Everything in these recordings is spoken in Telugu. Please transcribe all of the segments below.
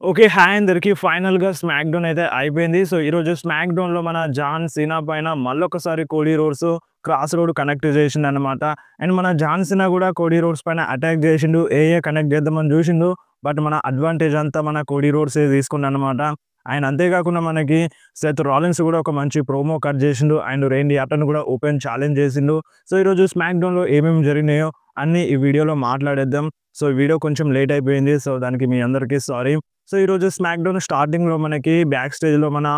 ఓకే. హాయ్ అందరికి. ఫైనల్‌గా స్మాక్ డౌన్ అయితే అయిపోయింది. సో, ఈరోజు స్మాక్ డౌన్‌లో మన జాన్ సీనా పైన మళ్ళొకసారి Cody Rhodes cross road connect చేసిండనమాట. అండ్ మన జాన్ సీనా గూడా కోడీ రోడ్స్ పైన అటాక్ చేసిండు. కనెక్ట్ చేద్దామని చూసిండు. బట్ మన అడ్వాంటేజ్ అంతా మన కోడీ రోడ్సే తీసుకుండనమాట. అండ్ అంతే కాకుండా మనకి సెత్ రాలిన్స్ కూడా ఒక మంచి ప్రోమో కట్ చేసిండు. అండ్ రేండీ ఆర్టన్ కూడా ఓపెన్ ఛాలెంజ్ చేసిండు. సో, ఈరోజు స్మాక్ డౌన్‌లో ఏమేమి జరిగినాయో అన్నీ ఈ వీడియోలో మాట్లాడేద్దాం. సో, ఈ వీడియో కొంచెం లేట్ అయిపోయింది. సో, దానికి మీ అందరికీ సారీ. సో, ఈరోజు స్మాక్ డౌన్ స్టార్టింగ్‌లో మనకి బ్యాక్ స్టేజ్‌లో మన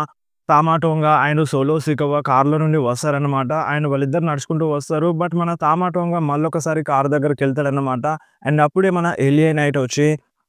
Tama Tonga and Solo Sikoa కార్‌లో నుండి వస్తారనమాట. అండ్ వాళ్ళిద్దరు నడుచుకుంటూ వస్తారు. బట్ మన తామా టోంగా మళ్ళొకసారి కార్ దగ్గరికెళ్తాడనమాట. అండ్ అప్పుడే మన ఎలియా నైట్ వచ్చి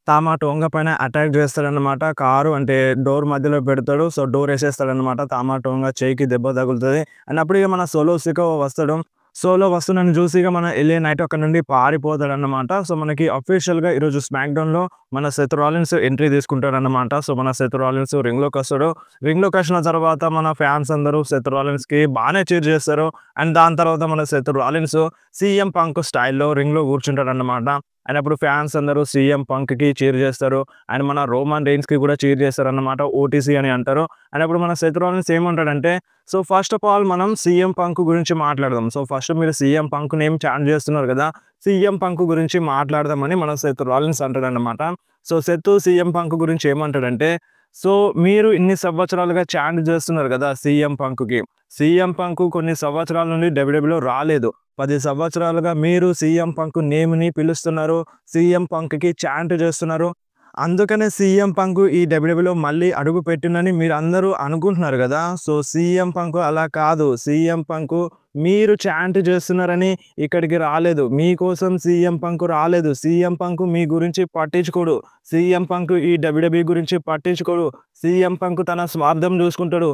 తామా టోంగా పైన అటాక్ చేస్తాడనమాట. కారు అంటే డోర్ మధ్యలో పెడతాడు. సో, డోర్ ఏసేస్తాడనమాట. తామా టోంగా చెయ్యికి దెబ్బ తగులుతది. అండ్ అప్పుడు ఇగ మన సోలో సికోవా వస్తాడు. సోలో వస్తున్నాడని చూసి ఇగ మన ఎలియా నైట్ అక్కడి నుండి పారిపోతాడన్నమాట. సో, మనకి అఫీషియల్‌గా ఈరోజు స్మాక్ డౌన్‌లో మన సెత్ రాలిన్స్ ఎంట్రీ తీసుకుంటాడన్నమాట. సో, మన సెత్ రాలిన్స్ రింగ్‌లోకొస్తాడు. రింగ్‌లోకొచ్చిన తర్వాత మన ఫ్యాన్స్ అందరూ సెత్ రాలిన్స్‌కి బానే చీర్ చేస్తారు. అండ్ దాని తర్వాత మన సెత్ రాలిన్స్ సీఎం పంక్ స్టైల్‌లో రింగ్‌లో కూర్చుంటాడన్నమాట. అండ్ అప్పుడు ఫ్యాన్స్ అందరూ సీఎం పంక్‌కి చీర్ చేస్తారు. అండ్ మన రోమన్ రెయిన్స్‌కి కూడా చీర్ చేస్తారన్నమాట. ఓటీసీ అని అంటారు. అండ్ అప్పుడు మన సెత్ రాలిన్స్ ఏమంటాడంటే, సో, ఫస్ట్ ఆఫ్ ఆల్ మనం సీఎం పంక్ గురించి మాట్లాడదాం. సో, ఫస్ట్ మీరు సీఎం పంక్ నేమ్ చాంట్ చేస్తున్నారు కదా! సీఎం పంక్ గురించి మాట్లాడదామని మన సెత్ రాలిన్స్ అంటాడన్నమాట. సో, సీఎం పంక్ గురించి ఏమంటాడంటే, సో, మీరు ఇన్ని సంవత్సరాలుగా చాంట్ చేస్తున్నారు కదా! సీఎం పంక్‌కి. సీఎం పంక్ కొన్ని సంవత్సరాల నుండి డబ్ల్యూడబ్ల్యూలో రాలేదు. 10 సంవత్సరాలుగా మీరు సీఎం పంక్ నేమ్‌ని పిలుస్తున్నారు. సీఎం పంక్‌కి చాంట్ చేస్తున్నారు. అందుకనే సీఎం పంక్ ఈ డబ్ల్యూడబ్ల్యూలో మళ్ళీ అడుగుపెట్టిండని మీరందరూ అనుకుంటున్నారు గదా! సో, సీఎం పంక్ అలా కాదు. సీఎం పంక్ మీరు చాంట్ చేస్తున్నారని ఇక్కడికి రాలేదు. మీకోసం సీఎం పంక్ రాలేదు. సీఎం పంక్ మీ గురించి పట్టించుకోడు. సీఎం పంక్ ఈ డబ్ల్యూడబ్ల్యూ గురించి పట్టించుకోడు. సీఎం పంక్ తన స్వార్థం చూసుకుంటాడు.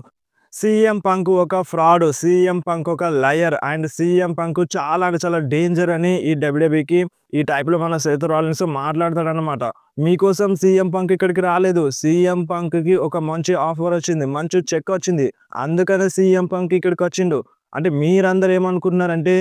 సీఎం పంక్ ఒక ఫ్రాడ్. సీఎం పంక్ ఒక లయర్. అండ్ సీఎం పంక్ చాలా అంటే చాలా డేంజర్ అని ఈ డబ్ల్యూడబ్ల్యూకి ఈ టైప్‌లో మన సెత్ రాలిన్స్ మాట్లాడతాడనమాట. మీకోసం సీఎం పంక్ ఇక్కడికి రాలేదు. సీఎం పంక్‌కి ఒక మంచి ఆఫర్ వచ్చింది. మంచి చెక్ వచ్చింది. అందుకనే సీఎం పంక్ ఇక్కడికొచ్చిండు. అంటే మీరందరూ ఏమనుకుంటున్నారంటే,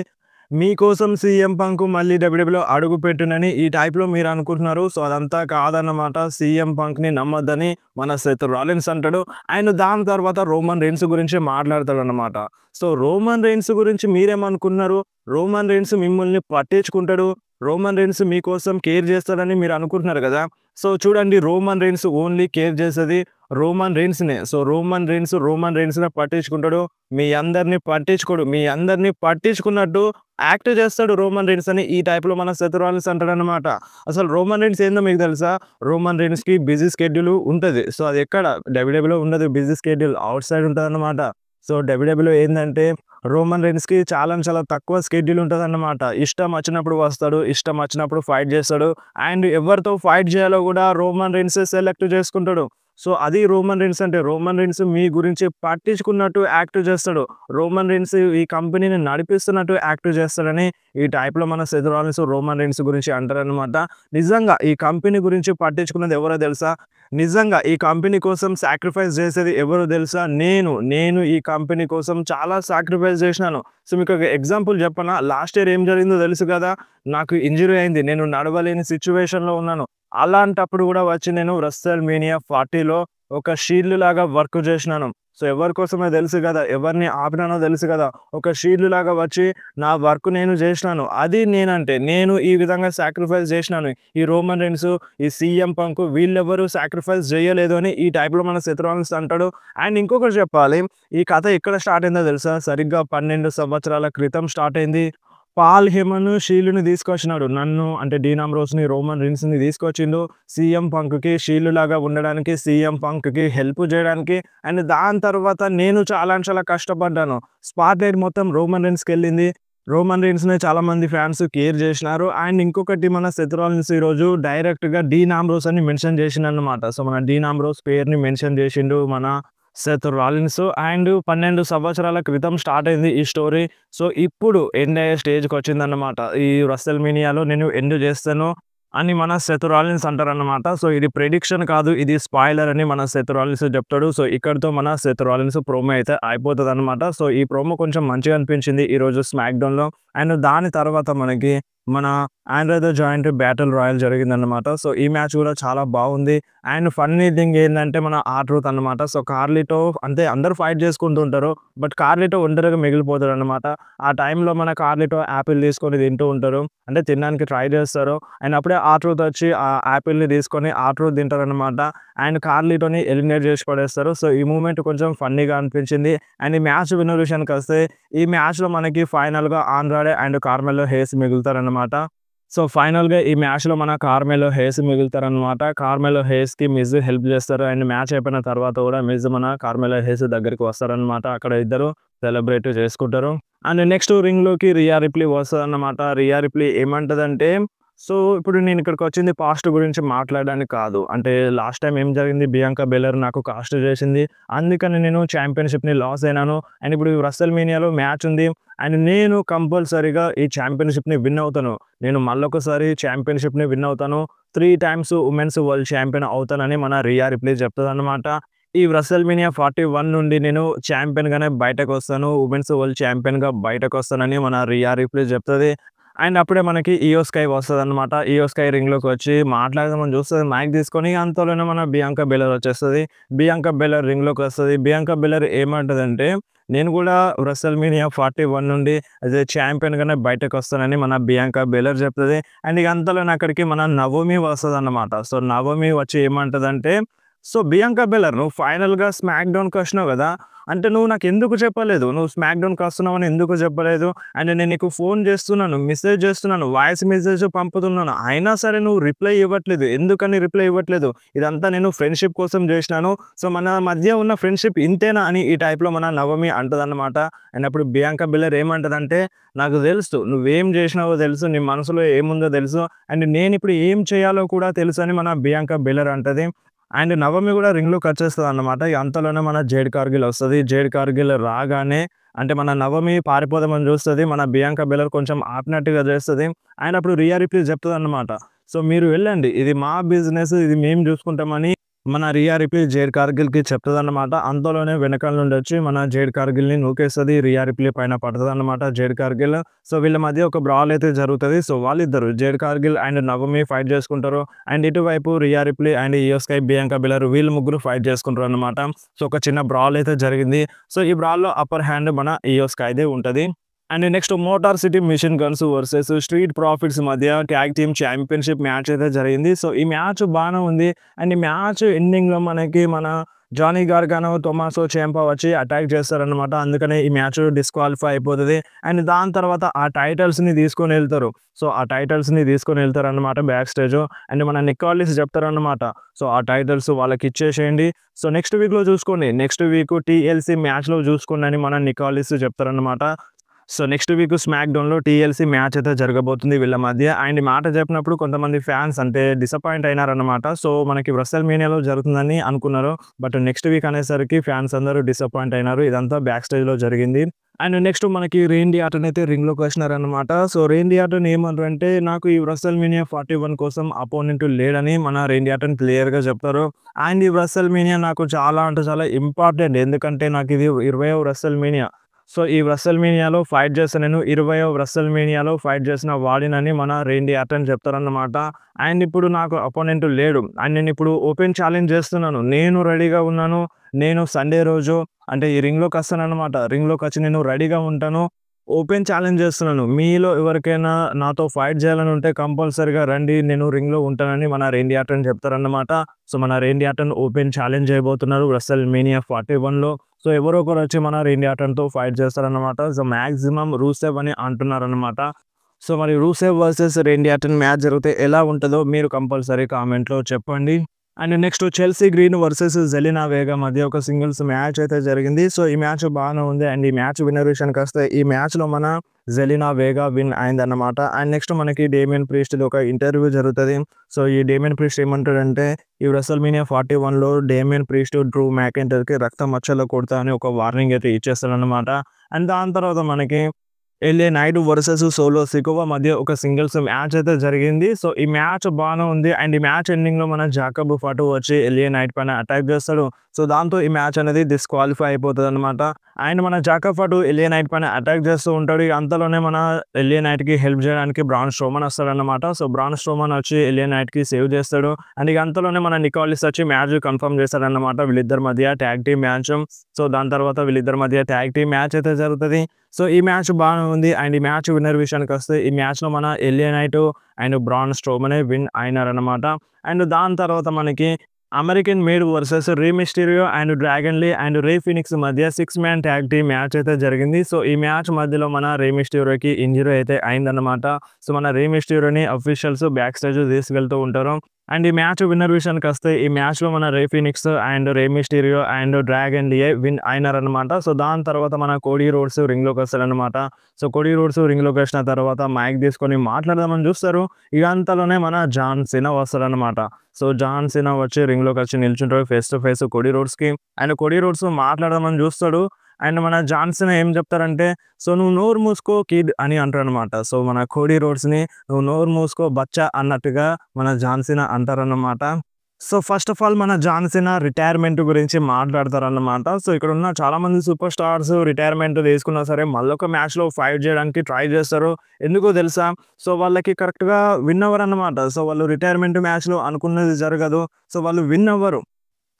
మీకోసం సీఎం పంక్ మళ్ళీ డబ్ల్యూడబ్ల్యూలో అడుగుపెట్టునని ఈ టైప్‌లో మీరనుకుంటున్నారు. సో, అదంతా కాదన్నమాట. సీఎం పంక్‌ని నమ్మొద్దని మన సెత్ రాలిన్స్ అంటాడు. అండ్ దాని తర్వాత రోమన్ రెయిన్స్ గురించి మాట్లాడతాడన్నమాట. సో, రోమన్ రెయిన్స్ గురించి మీరేమనుకుంటున్నారు? రోమన్ రెయిన్స్ మిమ్మల్ని పట్టించుకుంటాడు. రోమన్ రెయిన్స్ మీకోసం కేర్ చేస్తాడని మీరు అనుకుంటున్నారు కదా! సో, చూడండి రోమన్ రెయిన్స్ ఓన్లీ కేర్ చేసేది రోమన్ రెయిన్స్‌నే. సో, రోమన్ రెయిన్స్‌నే పట్టించుకుంటాడు. మీ అందరిని పట్టించుకోడు. మీ అందరిని పట్టించుకున్నట్టు యాక్ట్ చేస్తాడు రోమన్ రెయిన్స్ అని ఈ టైప్‌లో మన సెత్ రాలిన్స్ అంటాడన్నమాట. అసలు రోమన్ రెయిన్స్ ఏందో మీకు తెలుసా? రోమన్ రెయిన్స్‌కి బిజీ స్కెడ్యూల్ ఉంటది. సో, అది ఎక్కడ డబ్ల్యూడబ్ల్యూలో ఉండదు బిజీ స్కెడ్యూల్. ఔట్ సైడ్ ఉంటదన్నమాట. సో, డబ్ల్యూడబ్ల్యూలో ఏందంటే రోమన్ రెయిన్స్‌కి చాలా అంటే చాలా తక్కువ స్కెడ్యూల్ ఉంటదన్నమాట. ఇష్టం వచ్చినప్పుడు వస్తాడు. ఇష్టం వచ్చినప్పుడు ఫైట్ చేస్తాడు. అండ్ ఎవరితో ఫైట్ చేయాలో కూడా రోమన్ రెయిన్సే సెలెక్ట్ చేసుకుంటాడు. సో, అది రోమన్ రెయిన్స్ అంటే. రోమన్ రెయిన్స్ మీ గురించి పట్టించుకున్నట్టు యాక్ట్ చేస్తాడు. రోమన్ రెయిన్స్ ఈ కంపెనీని నడిపిస్తున్నట్టు యాక్ట్ చేస్తాడని ఈ టైప్‌లో మన సెత్ రాలిన్స్ రోమన్ రెయిన్స్ గురించి అంటారనమాట. నిజంగా ఈ కంపెనీ గురించి పట్టించుకున్నది ఎవరో తెలుసా? నిజంగా ఈ కంపెనీ కోసం సాక్రిఫైస్ చేసేది ఎవరో తెలుసా? నేను ఈ కంపెనీ కోసం చాలా సాక్రిఫైస్ చేసినాను. సో, మీకు ఒక ఎగ్జాంపుల్ చెప్పనా? లాస్ట్ ఇయర్ ఏం జరిగిందో తెలుసు కదా! నాకు ఇంజ్యూరీ అయింది. నేను నడవలేని సిట్యుయేషన్‌లో ఉన్నాను. అలాంటప్పుడు గూడా వచ్చి నేను రెస్టల్ మేనియా 40లో ఒక షీల్డ్ లాగా వర్క్ చేసినాను. సో, ఎవరి కోసమో తెలుసు గదా! ఎవరిని ఆపినానో తెలుసు గదా! ఒక షీల్డ్ లాగా వచ్చి నా వర్క్ నేను చేసినాను. అది నేనంటే. నేను ఈ విధంగా సాక్రిఫైస్ చేసినాను. ఈ రోమన్ రెయిన్స్, ఈ సీఎం పంక్ వీళ్ళెవ్వరూ సాక్రిఫైస్ చేయలేదు అని ఈ టైప్‌లో మన సెత్ రాలిన్స్ అంటాడు. అండ్ ఇంకొకటి చెప్పాలి. ఈ కథ ఎక్కడ స్టార్ట్ అయిందో తెలుసా? సరిగ్గా 12 సంవత్సరాల క్రితం స్టార్ట్ అయింది. పాల్ హెమన్ షీల్డ్‌ని తీసుకొచ్చినాడు. నన్ను అంటే డీన్ అంబ్రోస్‌ని, రోమన్ రెయిన్స్‌ని తీసుకొచ్చిండు. సీఎం పంక్‌కి షీల్డ్ లాగా ఉండడానికి, సీఎం పంక్‌కి హెల్ప్ చేయడానికి. అండ్ దాని తర్వాత నేను చాలా అంటే చాలా కష్టపడ్డాను. స్పాట్‌లైట్ మొత్తం రోమన్ రెయిన్స్‌కెళ్ళింది. రోమన్ రెయిన్స్‌ని చాలామంది ఫ్యాన్స్ కేర్ చేసినారు. అండ్ ఇంకొకటి మన సెత్ రాలిన్స్ ఈరోజు డైరెక్ట్‌గా డీన్ అంబ్రోస్ అని మెన్షన్ చేసిండన్నమాట. సో, మన డీన్ అంబ్రోస్ పేరుని మెన్షన్ చేసిండు మన సెత్ రాలిన్స్. అండ్ 12 సంవత్సరాల క్రితం స్టార్ట్ అయింది ఈ స్టోరీ. సో, ఇప్పుడు ఎండ్ అయ్యే స్టేజ్‌కొచ్చిందన్నమాట. ఈ రెస్టల్ మేనియాలో నేను ఎండ్ చేస్తాను అని మన సెత్ రాలిన్స్ అంటారన్నమాట. సో, ఇది ప్రిడిక్షన్ కాదు. ఇది స్పాయిలర్ అని మన సెత్ రాలిన్స్ చెప్తాడు. సో, ఇక్కడితో మన సెత్ రాలిన్స్ ప్రోమో అయితే అయిపోతదన్నమాట. సో, ఈ ప్రోమో కొంచెం మంచిగా అనిపించింది ఈరోజు స్మాక్ డౌన్‌లో. అండ్ దాని తర్వాత మనకి మన Andre the Giant battle royal జరిగిందనమాట. సో, ఈ మ్యాచ్ కూడా చాలా బాగుంది. అండ్ ఫన్నీ థింగ్ ఏందంటే మన ఆర్-ట్రూత్ అనమాట. సో, కార్లిటో అంటే అందరూ ఫైట్ చేసుకుంటూ ఉంటారు. బట్ కార్లిటో ఒంటరిగా మిగిలిపోతాడనమాట. ఆ టైంలో మన కార్లిటో యాపిల్ తీసుకొని తింటూ ఉంటారు. అంటే తినడానికి ట్రై చేస్తారు. అండ్ అప్పుడే ఆర్-ట్రూత్ వచ్చి ఆ యాపిల్‌ని తీసుకొని ఆర్-ట్రూత్ తింటారనమాట. అండ్ కార్లిటోని ఎలిమినేట్ చేసి పడేస్తారు. సో, ఈ మూవ్‌మెంట్ కొంచెం ఫన్నీగా అనిపించింది. అండ్ ఈ మ్యాచ్ విన్నర్ విషయానికొస్తే ఈ మ్యాచ్‌లో మనకి ఫైనల్‌గా ఆండ్రాడే అండ్ కార్మెలో హేస్ మిగులుతారనమాట. సో, ఫైనల్‌గా ఈ మ్యాచ్‌లో మన కార్మెలో హేస్ మిగులుతారనమాట. కార్మెలో హేస్‌కి మిజ్ హెల్ప్ చేస్తారు. అండ్ మ్యాచ్ అయిపోయిన తర్వాత కూడా మిజ్ మన కార్మెలో హేస్ దగ్గరికి వస్తారనమాట. అక్కడ ఇద్దరు సెలబ్రేట్ చేసుకుంటారు. అండ్ నెక్స్ట్ రింగ్‌లోకి రియా రిప్లీ వస్తదన్నమాట. రియా రిప్లీ ఏమంటదంటే, సో, ఇప్పుడు నేను ఇక్కడికొచ్చింది పాస్ట్ గురించి మాట్లాడడానికి కాదు. అంటే లాస్ట్ టైమ్ ఏం జరిగింది, బియాంకా బెలర్ నాకు కాస్ట్ చేసింది. అందుకని నేను ఛాంపియన్‌షిప్‌ని లాస్ అయినాను. అండ్ ఇప్పుడు రెసల్‌మేనియాలో మ్యాచ్ ఉంది. అండ్ నేను కంపల్సరీగా ఈ ఛాంపియన్‌షిప్‌ని విన్ అవుతాను. నేను మళ్ళొకసారి ఛాంపియన్‌షిప్‌ని విన్ అవుతాను. 3 టైమ్స్ వుమెన్స్ వరల్డ్ ఛాంపియన్ అవుతానని మన రియా రిప్లీ చెప్తదన్నమాట. ఈ రెసల్‌మేనియా 41 నుండి నేను ఛాంపియన్‌గానే బయటకొస్తాను. వుమెన్స్ వరల్డ్ ఛాంపియన్‌గా బయటకొస్తానని మన రియా రిప్లీ చెప్తది. అండ్ అప్పుడే మనకి ఇయో స్కై వస్తదనమాట. ఇయో స్కై రింగ్‌లోకి వచ్చి మాట్లాడదామని చూస్తది మైక్ తీసుకొని. అంతలోనే మన బియాంకా బెలర్ వచ్చేస్తది. బియాంకా బెలర్ రింగ్‌లోకి వస్తది. బియాంకా బెలర్ ఏమంటదంటే, నేను కూడా రెసల్‌మేనియా 41 నుండి యాస్ ఎ ఛాంపియన్‌గానే బయటకొస్తానని మన బియాంకా బెలర్ చెప్తది. అండ్ ఇక అంతలోనే అక్కడికి మన నవోమి వస్తదన్నమాట. సో, నవోమి వచ్చి ఏమంటదంటే, సో, బియాంకా బెలర్ నువ్వు ఫైనల్‌గా స్మాక్ డౌన్‌కొచ్చినావు కదా! అంటే నువ్వు నాకెందుకు చెప్పలేదు? నువ్వు స్మాక్ డౌన్‌కొస్తున్నావని ఎందుకు చెప్పలేదు? అండ్ నేను నీకు ఫోన్ చేస్తున్నాను, మెసేజ్ చేస్తున్నాను, వాయిస్ మెసేజ్ పంపుతున్నాను. అయినా సరే నువ్వు రిప్లై ఇవ్వట్లేదు. ఎందుకని రిప్లై ఇవ్వట్లేదు? ఇదంతా నేను ఫ్రెండ్‌షిప్ కోసం చేసినాను. సో, మన మధ్య ఉన్న ఫ్రెండ్‌షిప్ ఇంతేనా అని ఈ టైప్‌లో మన నవమి అంటదన్నమాట. అండ్ అప్పుడు బియాంకా బెలర్ ఏమంటదంటే, నాకు తెలుసు నువ్వేం చేసినావో తెలుసు. నీ మనసులో ఏముందో తెలుసు. అండ్ నేనిప్పుడు ఏం చేయాలో కూడా తెలుసు అని మన బియాంకా బెలర్ అంటది. అండ్ నవమి కూడా రింగ్‌లోకొచ్చేస్తదన్నమాట. ఇగ అంతలోనే మన జేడ్ కార్గిల్ వస్తది. జేడ్ కార్గిల్ రాగానే అంటే మన నవమి పారిపోదామని చూస్తది. మన బియాంకా బెలర్ కొంచెం ఆపినట్టుగా చేస్తది. అండ్ అప్పుడు రియా రిప్లీ చెప్తదన్నమాట. సో, మీరు వెళ్ళండి. ఇది మా బిజినెస్. ఇది మేము చూసుకుంటామని మన రియా రిప్లీ జేడ్ కార్గిల్‌కి చెప్తదన్నమాట. అంతలోనే వెనకాల నుండి వచ్చి మన జేడ్ కార్గిల్‌ని నూకేస్తది. రియా రిప్లీ పైన పడతదన్నమాట జేడ్ కార్గిల్. సో, వీళ్ళ మధ్య ఒక బ్రాల్ అయితే జరుగుతది. సో, వాళ్ళిద్దరు jade Kargil and Navami fight చేసుకుంటారు. అండ్ ఇటువైపు రియా రిప్లీ అండ్ ఇయో స్కై, బియాంకా బెలర్ వీళ్ళు ముగ్గురు ఫైట్ చేసుకుంటారన్నమాట. సో, ఒక చిన్న బ్రాల్ అయితే జరిగింది. సో, ఈ బ్రాల్‌లో అప్పర్ హ్యాండ్ మన ఇయో స్కైదే ఉంటది. And next motor city mission guns versus street profits మధ్య ట్యాగ్ టీమ్ ఛాంపియన్‌షిప్ మ్యాచ్ అయితే జరిగింది. సో, ఈ మ్యాచ్ బానే ఉంది. అండ్ ఈ మ్యాచ్ ఎండింగ్‌లో మనకి మన జానీ గార్గానో, టొమాసో ciampa వచ్చి అటాక్ చేస్తారనమాట. అందుకనే ఈ మ్యాచ్ డిస్‌క్వాలిఫై అయిపోతది. అండ్ దాని తర్వాత ఆ టైటిల్స్‌ని తీసుకొనెళ్తారు. సో, ఆ టైటిల్స్‌ని తీసుకొనెళ్తారనమాట బ్యాక్ స్టేజ్. అండ్ మన నిక్ చెప్తారనమాట. సో, ఆ టైటిల్స్ వాళ్ళకిచ్చేసేయండి. సో, నెక్స్ట్ వీక్‌లో చూసుకోండి. నెక్స్ట్ వీక్ టీఎల్‌సీ మ్యాచ్‌లో చూసుకోండి అని మన నిక్ చెప్తారనమాట. సో, నెక్స్ట్ వీక్ స్మాక్ డౌన్‌లో టీఎల్‌సీ మ్యాచ్ అయితే జరగబోతుంది వీళ్ళ మధ్య. అండ్ ఈ మాట చెప్పినప్పుడు కొంతమంది ఫ్యాన్స్ అంటే డిసప్పాయింట్ అయినారన్నమాట. సో, మనకి రెసల్‌మేనియాలో జరుగుతుందని అనుకున్నారు. బట్ నెక్స్ట్ వీక్ అనేసరికి ఫ్యాన్స్ అందరూ డిసప్పాయింట్ అయినారు. ఇదంతా బ్యాక్ స్టేజ్‌లో జరిగింది. అండ్ నెక్స్ట్ మనకి రేండీ ఆర్టన్ అయితే రింగ్‌లోకి వచ్చినారన్నమాట. సో, రేండీ ఆర్టన్ ఏమంటారంటే, నాకు ఈ రెసల్‌మేనియా 41 కోసం అపోనెంట్ లేడని మన రేండీ ఆర్టన్ క్లియర్‌గా చెప్తారు. అండ్ ఈ రెసల్‌మేనియా నాకు చాలా అంటే చాలా ఇంపార్టెంట్. ఎందుకంటే నాకు ఇది 20వ రెసల్‌మేనియా. సో, ఈ రెసల్‌మేనియాలో ఫైట్ చేస్తా నేను 20వ రెసల్‌మేనియాలో ఫైట్ చేసిన వాడినని మన రేండీ ఆర్టన్ చెప్తారన్నమాట. అండ్ ఇప్పుడు నాకు అపోనెంట్ లేడు. అండ్ నేనిప్పుడు ఓపెన్ ఛాలెంజ్ చేస్తున్నాను. నేను రెడీగా ఉన్నాను. నేను సండే రోజు అంటే ఈ రింగ్‌లోకొస్తానన్నమాట. రింగ్‌లోకొచ్చి నేను రెడీగా ఉంటాను. ఓపెన్ ఛాలెంజ్ చేస్తున్నాను. మీలో ఎవరికైనా నాతో ఫైట్ చేయాలని ఉంటే కంపల్సరీగా రండి. నేను రింగ్‌లో ఉంటానని మన రేండీ ఆర్టన్ చెప్తారన్నమాట. సో, మన రేండీ ఆర్టన్ ఓపెన్ ఛాలెంజ్ చేయబోతున్నారు రెసల్‌మేనియా 41లో. సో, ఎవరో ఒకరొచ్చి మన రేండీ ఆర్టన్‌తో ఫైట్ చేస్తారన్నమాట. సో, మాక్సిమం రూసెవ్ అని అంటున్నారన్నమాట. సో, మరి Rusev versus Randy Orton match జరిగితే ఎలా ఉంటదో మీరు కంపల్సరీ కామెంట్‌లో చెప్పండి. And next Chelsea Green versus Zelina Vega మధ్య ఒక సింగిల్స్ మ్యాచ్ అయితే జరిగింది. సో, ఈ మ్యాచ్ బానే ఉంది. అండ్ ఈ మ్యాచ్ విన్నర్ విషయానికొస్తే ఈ మ్యాచ్‌లో మన జెలినా వేగా విన్ అయిందన్నమాట. అండ్ నెక్స్ట్ మనకి డేమియన్ ప్రీస్ట్‌ది ఒక ఇంటర్వ్యూ జరుగుతది. సో, ఈ డేమియన్ ప్రీస్ట్ ఏమంటాడంటే, ఈ రెసల్‌మేనియా 41లో డేమియన్ ప్రీస్ట్ డ్రూ మ్యాకెంటైర్‌కి రక్తం మచ్చలో కొడతా అని ఒక వార్నింగ్ అయితే ఇచ్చేస్తాడన్నమాట. అండ్ దాని తర్వాత మనకి LA Knight versus Solo Sikoa మధ్య ఒక సింగిల్స్ మ్యాచ్ అయితే జరిగింది. సో, ఈ మ్యాచ్ బానే ఉంది. అండ్ ఈ మ్యాచ్ ఎండింగ్‌లో మన జాకబ్ ఫటు వచ్చి ఎల్ఏ నైట్ పైన అటాక్ చేస్తాడు. సో, దాంతో ఈ మ్యాచ్ అనేది డిస్‌క్వాలిఫై అయిపోతదన్నమాట. అండ్ మన జాకబ్ అటు ఎలియా నైట్ పైన అటాక్ చేస్తూ ఉంటాడు. ఇక అంతలోనే మన ఎలియా నైట్‌కి హెల్ప్ చేయడానికి బ్రాన్ స్ట్రోమన్ వస్తాడన్నమాట. సో, బ్రాన్ స్ట్రోమన్ వచ్చి ఎలియా నైట్‌కి సేవ్ చేస్తాడు. అండ్ ఇక అంతలోనే మన నికోలస్ వచ్చి మ్యాచ్ కన్ఫర్మ్ చేస్తాడన్నమాట. వీళ్ళిద్దరి మధ్య ట్యాగ్ టీమ్ మ్యాచ్. సో, దాని తర్వాత వీళ్ళిద్దరి మధ్య ట్యాగ్ టీమ్ మ్యాచ్ అయితే జరుగుతది. సో, ఈ మ్యాచ్ బానే ఉంది. అండ్ ఈ మ్యాచ్ విన్నర్ విషయానికొస్తే ఈ మ్యాచ్‌లో మన ఎలియా నైట్ అండ్ బ్రాన్ స్ట్రోమనే విన్ అయినారన్నమాట. అండ్ దాని తర్వాత మనకి American Made versus Rey Mysterio and Dragon Lee and Rey Fenix మధ్య 6 మ్యాన్ ట్యాగ్ టీమ్ మ్యాచ్ అయితే జరిగింది. సో, ఈ మ్యాచ్ మధ్యలో మన రే మిస్టీరియోకి ఇంజ్యూరీ అయితే అయిందన్నమాట. సో, మన రే మిస్టీరియోని అఫీషియల్స్ బ్యాక్ స్టేజ్ తీసుకెళ్తూ ఉంటారు. అండ్ ఈ మ్యాచ్ విన్నర్ విషయానికొస్తే ఈ మ్యాచ్‌లో మన Rey Fenix and Rey Mysterio and Dragon లీయే విన్ అయినారన్నమాట. సో, దాని తర్వాత మన కోడీ రోడ్స్ రింగ్‌లోకొస్తాడన్నమాట. సో, కోడీ రోడ్స్ రింగ్‌లోకొచ్చిన తర్వాత మైక్ తీసుకొని మాట్లాడదామని చూస్తారు. ఇక అంతలోనే మన జాన్ సీనా వస్తాడన్నమాట. సో, జాన్ సీనా వచ్చి రింగ్‌లోకొచ్చి నిల్చుంటాడు ఫేస్ టు ఫేస్ కోడీ రోడ్స్‌కి. అండ్ కోడీ రోడ్స్ మాట్లాడదామని చూస్తాడు. అండ్ మన జాన్ సీనా ఏం చెప్తారంటే, "సో, నువ్వు నోరు మూసుకో కిడ్" అని అంటాడనమాట. సో, మన కోడీ రోడ్స్‌ని "నువ్వు నోరు మూసుకో బచ్చా" అన్నట్టుగా మన జాన్ సీనా అంటారన్నమాట. సో, ఫస్ట్ ఆఫ్ ఆల్ మన జాన్ సీనా రిటైర్మెంట్ గురించి మాట్లాడతారన్నమాట. సో, ఇక్కడున్న చాలామంది సూపర్ స్టార్స్ రిటైర్మెంట్ తీసుకున్నా సరే మళ్ళొక మ్యాచ్‌లో ఫైట్ చేయడానికి ట్రై చేస్తారు. ఎందుకో తెలుసా? సో, వాళ్ళకి కరెక్ట్‌గా విన్ అవ్వరన్నమాట. సో, వాళ్ళు రిటైర్మెంట్ మ్యాచ్‌లో అనుకున్నది జరగదు. సో, వాళ్ళు విన్ అవ్వరు.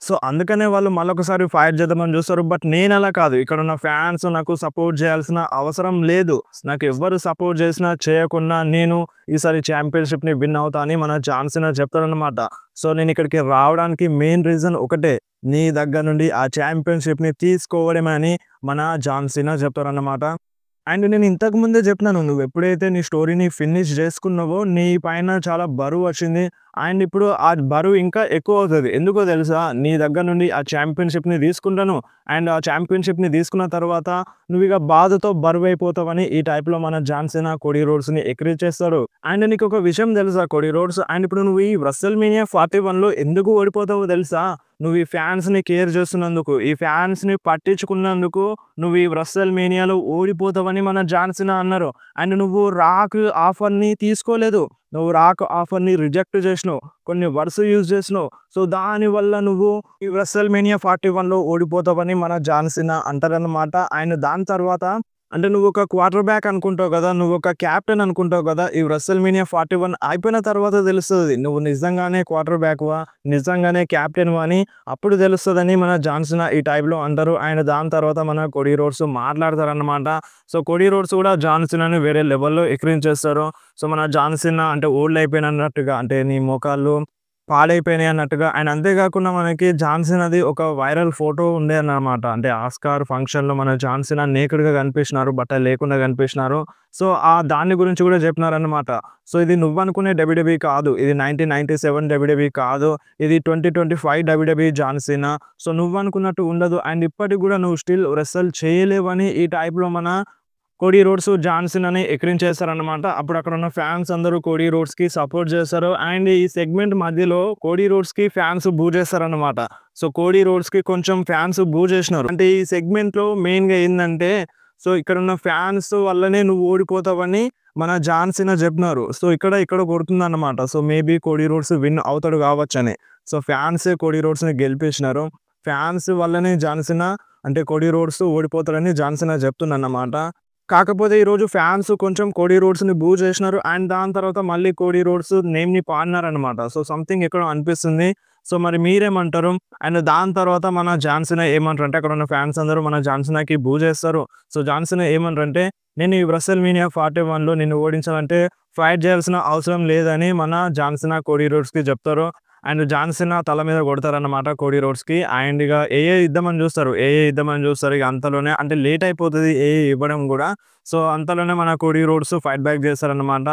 సో, అందుకనే వాళ్ళు మళ్ళొకసారి ఫైట్ చేద్దామని చూస్తారు. బట్ నేనలా కాదు. ఇక్కడున్న ఫ్యాన్స్ నాకు సపోర్ట్ చేయాల్సిన అవసరం లేదు. నాకెవ్వరు సపోర్ట్ చేసినా, చేయకున్నా నేను ఈసారి ఛాంపియన్‌షిప్‌ని విన్ అవుతా అని మన జాన్ సీనా చెప్తాడన్నమాట. సో, నేనిక్కడికి రావడానికి మెయిన్ రీజన్ ఒకటే. నీ దగ్గర నుండి ఆ ఛాంపియన్‌షిప్‌ని తీసుకోవడమే అని మన జాన్ సీనా చెప్తారన్నమాట. అండ్ నేను ఇంతకు ముందే చెప్పినాను. నువ్వెప్పుడైతే నీ స్టోరీని ఫినిష్ చేసుకున్నావో, నీ పైన చాలా బరువొచ్చింది. అండ్ ఇప్పుడు ఆ బరువు ఇంకా ఎక్కువవుతది. ఎందుకో తెలుసా? నీ దగ్గర నుండి ఆ ఛాంపియన్‌షిప్‌ని తీసుకుంటాను. అండ్ ఆ ఛాంపియన్‌షిప్‌ని తీసుకున్న తర్వాత నువ్విక బాధతో బరువైపోతావని ఈ టైప్‌లో మన జాన్ సీనా కోడీ రోడ్స్‌ని ఎక్కిరించేస్తాడు. అండ్ నీకొక విషయం తెలుసా కోడీ రోడ్స్? అండ్ ఇప్పుడు నువ్వు ఈ WrestleMania 41లో ఎందుకు ఓడిపోతావో తెలుసా? నువ్వు ఈ ఫ్యాన్స్‌ని కేర్ చేస్తున్నందుకు, ఈ ఫ్యాన్స్‌ని పట్టించుకున్నందుకు నువ్వు ఈ WrestleManiaలో ఓడిపోతావని మన జాన్ సీనా అన్నారు. అండ్ నువ్వు రాక్ ఆఫర్‌ని తీసుకోలేదు. నువ్వు రాక్ ఆఫర్‌ని రిజెక్ట్ చేసినావు. కొన్ని వర్డ్స్ యూజ్ చేసినావు. సో, దానివల్ల నువ్వు ఈ WrestleMania 41లో ఓడిపోతావని మన జాన్ సీనా అంటారన్నమాట. అండ్ దాని తర్వాత అంటే నువ్వొక క్వార్టర్ బ్యాక్ అనుకుంటావు కదా! నువ్వొక కెప్టెన్ అనుకుంటావు కదా! ఈ WrestleMania 41 అయిపోయిన తర్వాత తెలుస్తది. నువ్వు నిజంగానే క్వార్టర్ బ్యాక్‌వా? నిజంగానే కెప్టెన్‌వా అని అప్పుడు తెలుస్తదని మన జాన్ సీనా ఈ టైప్‌లో అంటారు. అండ్ దాని తర్వాత మన కోడీ రోడ్స్ మాట్లాడతారన్నమాట. సో, కోడీ రోడ్స్ కూడా జాన్ సీనాని వేరే లెవెల్‌లో ఎక్కిరించేస్తారు. సో, మన జాన్ సీనా అంటే ఓల్డ్ అయిపోయినన్నట్టుగా అంటే నీ మోకాళ్ళు పాడైపోయినాయి అన్నట్టుగా. అండ్ అంతేకాకుండా మనకి జాన్ సీనాది ఒక వైరల్ ఫోటో ఉండేదన్నమాట. అంటే ఆస్కార్ ఫంక్షన్‌లో మన జాన్ సీనా నేకెడ్‌గా కనిపించినారు. బట్టలు లేకుండా కనిపించినారు. సో, దాని గురించి కూడా చెప్పినారన్నమాట. సో, ఇది నువ్వనుకునే డబ్ల్యూడబ్ల్యూఈ కాదు. ఇది 1997 డబ్ల్యూడబ్ల్యూఈ కాదు. ఇది 2025 డబ్ల్యూడబ్ల్యూఈ జాన్ సీనా. సో, నువ్వనుకున్నట్టు ఉండదు. అండ్ ఇప్పటికి కూడా నువ్వు స్టిల్ రెస్సల్ చేయలేవని ఈ టైప్‌లో మన కోడీ రోడ్స్ జాన్ సీనాని ఎక్కిరించేస్తారన్నమాట. అప్పుడు అక్కడున్న ఫ్యాన్స్ అందరూ కోడీ రోడ్స్‌కి సపోర్ట్ చేస్తారు. అండ్ ఈ సెగ్మెంట్ మధ్యలో కోడీ రోడ్స్‌కి ఫ్యాన్స్ బూ చేస్తారన్నమాట. సో, కోడీ రోడ్స్‌కి కొంచెం ఫ్యాన్స్ బూ చేసినారు. అంటే ఈ సెగ్మెంట్‌లో మెయిన్‌గా ఏందంటే, సో, ఇక్కడున్న ఫ్యాన్స్ వల్లనే నువ్వు ఓడిపోతావని మన జాన్ సీనా చెప్పినారు. సో, ఇక్కడ కొడుతుందన్నమాట. So, maybe Cody Rhodes win అవుతాడు కావచ్చని. సో, ఫ్యాన్సే కోడీ రోడ్స్‌ని గెలిపించినారు. ఫ్యాన్స్ వల్లనే జాన్ సీనా అంటే కోడీ రోడ్స్ ఓడిపోతాడని జాన్ సీనా చెప్తుండన్నమాట. కాకపోతే ఈరోజు ఫ్యాన్స్ కొంచెం కోడీ రోడ్స్‌ని బూ చేసినారు. అండ్ దాని తర్వాత మళ్ళీ కోడీ రోడ్స్ నేమ్‌ని పాడినారన్నమాట. సో, సంథింగ్ ఎక్కడో అనిపిస్తుంది. సో, మరి మీరేమంటారు? అండ్ దాని తర్వాత మన జాన్ సీనా ఏమంటారంటే అక్కడున్న ఫ్యాన్స్ అందరూ మన జాన్ సీనాకి బూ చేస్తారు. సో, జాన్ సీనా ఏమంటారంటే, "నేను ఈ WrestleMania 41లో నిన్ను ఓడించాలంటే ఫైట్ చేయాల్సిన అవసరం లేదని" మన జాన్ సీనా కోడీ రోడ్స్‌కి చెప్తారు. అండ్ జాన్ సీనా తల మీద కొడతారన్నమాట కోడీ రోడ్స్‌కి. అండ్ ఇక ఇద్దామని చూస్తారు. ఇక అంతలోనే అంటే లేట్ అయిపోతది ఇవ్వడం గూడా. సో, అంతలోనే మన కోడీ రోడ్స్ ఫైట్ బ్యాక్ చేస్తారన్నమాట.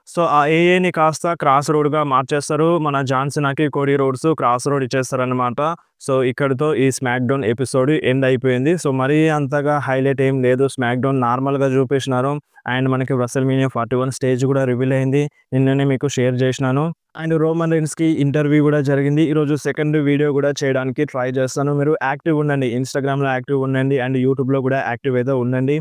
సో, ఆ ఏఏని కాస్త క్రాస్ రోడ్‌గా మార్చేస్తారు. మన జాన్ సీనాకి కోడీ రోడ్స్ క్రాస్ రోడ్ ఇచ్చేస్తారన్నమాట. సో, ఇక్కడితో ఈ స్మాక్ డౌన్ ఎపిసోడ్ ఎండ్ అయిపోయింది. సో, మరీ అంతగా హైలైట్ ఏం లేదు. స్మాక్ డౌన్ నార్మల్‌గా చూపించినారు. అండ్ మనకి WrestleMania 41 స్టేజ్ కూడా రివీల్ అయింది. నిన్ననే మీకు షేర్ చేసినాను. అండ్ రోమన్ రీన్స్‌కి ఇంటర్వ్యూ కూడా జరిగింది. ఈరోజు సెకండ్ వీడియో కూడా చేయడానికి ట్రై చేస్తాను. మీరు యాక్టివ్‌గా ఉండండి. ఇన్‌స్టాగ్రామ్‌లో యాక్టివ్‌గా ఉండండి. అండ్ యూట్యూబ్‌లో కూడా యాక్టివ్ అయితే ఉండండి.